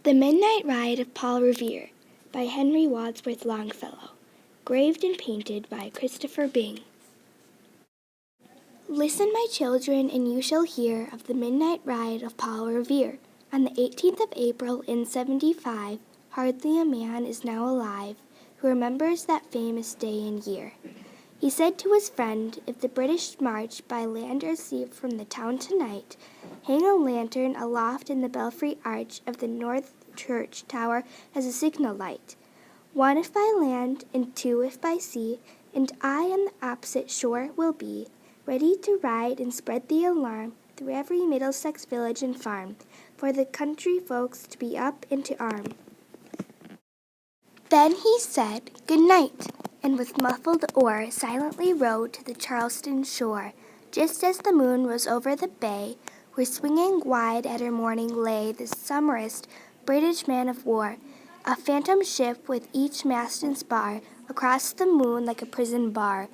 The Midnight Ride of Paul Revere by Henry Wadsworth Longfellow, graved and painted by Christopher Byng. Listen, my children, and you shall hear of the midnight ride of Paul Revere. On the 18th of April in 75, hardly a man is now alive who remembers that famous day and year. He said to his friend, if the British march by land or sea from the town tonight, hang a lantern aloft in the belfry arch of the north church tower as a signal light. One if by land, and two if by sea, and I on the opposite shore will be, ready to ride and spread the alarm through every Middlesex village and farm, for the country folks to be up and to arm. Then he said, good night, and with muffled oar silently rowed to the Charleston shore, just as the moon rose over the bay, where swinging wide at her mooring lay the summerest British man of war, a phantom ship with each mast and spar across the moon like a prison bar,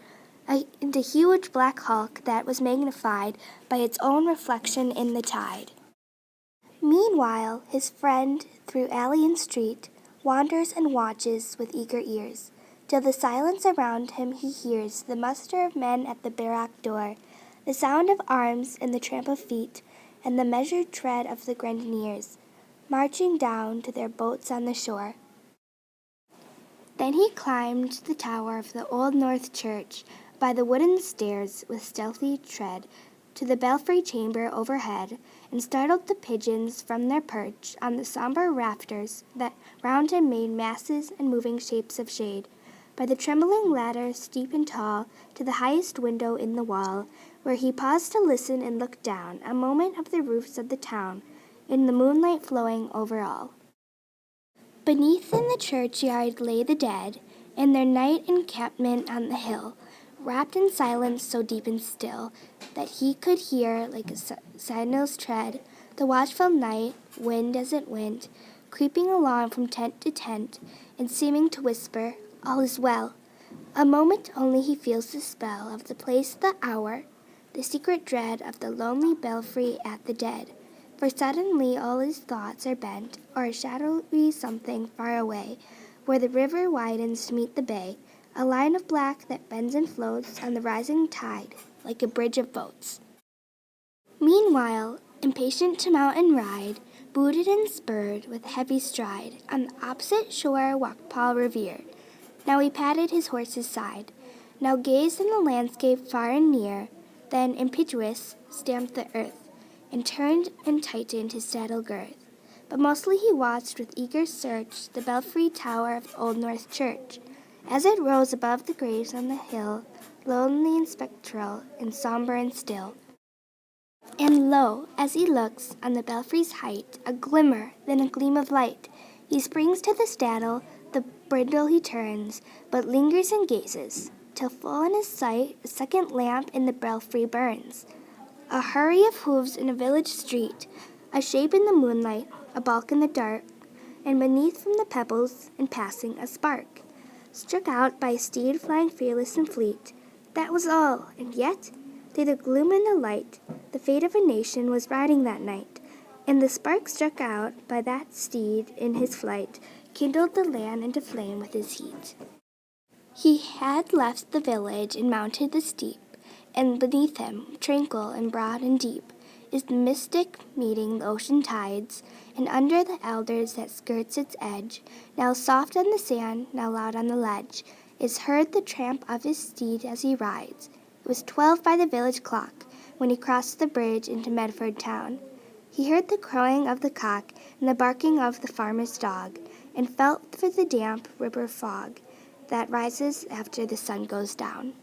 and a huge black hulk that was magnified by its own reflection in the tide. Meanwhile, his friend, through alley and street, wanders and watches with eager ears, till the silence around him he hears the muster of men at the barrack door, the sound of arms and the tramp of feet, and the measured tread of the grenadiers, marching down to their boats on the shore. Then he climbed the tower of the Old North Church by the wooden stairs with stealthy tread to the belfry chamber overhead, and startled the pigeons from their perch on the somber rafters that round him made masses and moving shapes of shade, by the trembling ladder steep and tall to the highest window in the wall, where he paused to listen and look down a moment of the roofs of the town, in the moonlight flowing over all. Beneath in the churchyard lay the dead, in their night encampment on the hill, wrapped in silence so deep and still that he could hear, like a sentinel's tread, the watchful night wind as it went, creeping along from tent to tent, and seeming to whisper, all is well. A moment only he feels the spell of the place, the hour, the secret dread of the lonely belfry at the dead, for suddenly all his thoughts are bent o'er a shadowy something far away, where the river widens to meet the bay, a line of black that bends and floats on the rising tide like a bridge of boats. Meanwhile, impatient to mount and ride, booted and spurred with heavy stride, on the opposite shore walked Paul Revere. Now he patted his horse's side, now gazed in the landscape far and near, then impetuous stamped the earth, and turned and tightened his saddle girth. But mostly he watched with eager search the belfry tower of Old North Church, as it rose above the graves on the hill, lonely and spectral, and somber and still. And lo, as he looks on the belfry's height, a glimmer, then a gleam of light. He springs to the saddle, the bridle he turns, but lingers and gazes, till full in his sight a second lamp in the belfry burns. A hurry of hoofs in a village street, a shape in the moonlight, a bulk in the dark, and beneath from the pebbles, in passing, a spark, struck out by a steed flying fearless and fleet. That was all, and yet, through the gloom and the light, the fate of a nation was riding that night, and the spark struck out by that steed in his flight kindled the land into flame with his heat. He had left the village and mounted the steep, and beneath him, tranquil and broad and deep, is the mystic meeting the ocean tides, and under the alders that skirts its edge, now soft on the sand, now loud on the ledge, is heard the tramp of his steed as he rides. It was 12 by the village clock when he crossed the bridge into Medford town. He heard the crowing of the cock and the barking of the farmer's dog, and felt for the damp river fog that rises after the sun goes down.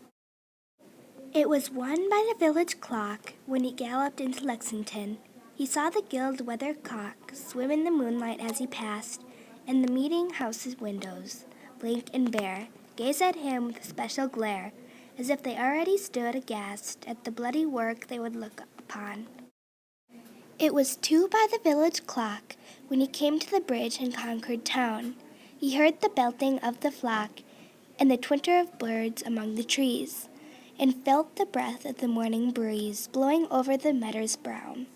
It was 1 by the village clock when he galloped into Lexington. He saw the gilt weathercock swim in the moonlight as he passed, and the meeting house's windows, blank and bare, gaze at him with a special glare, as if they already stood aghast at the bloody work they would look upon. It was 2 by the village clock when he came to the bridge in Concord town. He heard the belting of the flock and the twitter of birds among the trees, and felt the breath of the morning breeze blowing over the meadows brown.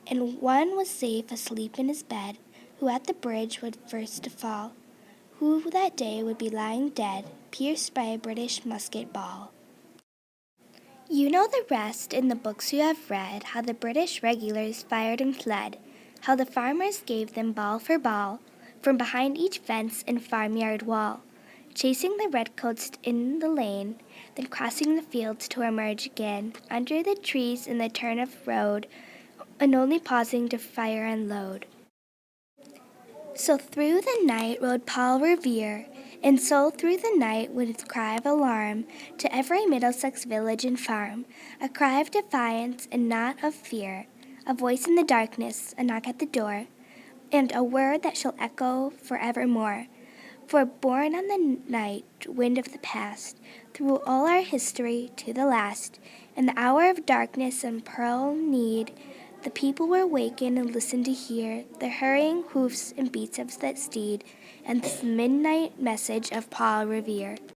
And one was safe asleep in his bed, who at the bridge would first to fall, who that day would be lying dead, pierced by a British musket ball. You know the rest in the books you have read, how the British regulars fired and fled, how the farmers gave them ball for ball, from behind each fence and farmyard wall, chasing the redcoats in the lane, then crossing the fields to emerge again, under the trees in the turn of road, and only pausing to fire and load. So through the night rode Paul Revere, and so through the night with his cry of alarm to every Middlesex village and farm, a cry of defiance and not of fear, a voice in the darkness, a knock at the door, and a word that shall echo forevermore. For born on the night wind of the past, through all our history to the last, in the hour of darkness and pearl need, the people were wakened and listened to hear the hurrying hoofs and beats of that steed, and this midnight message of Paul Revere.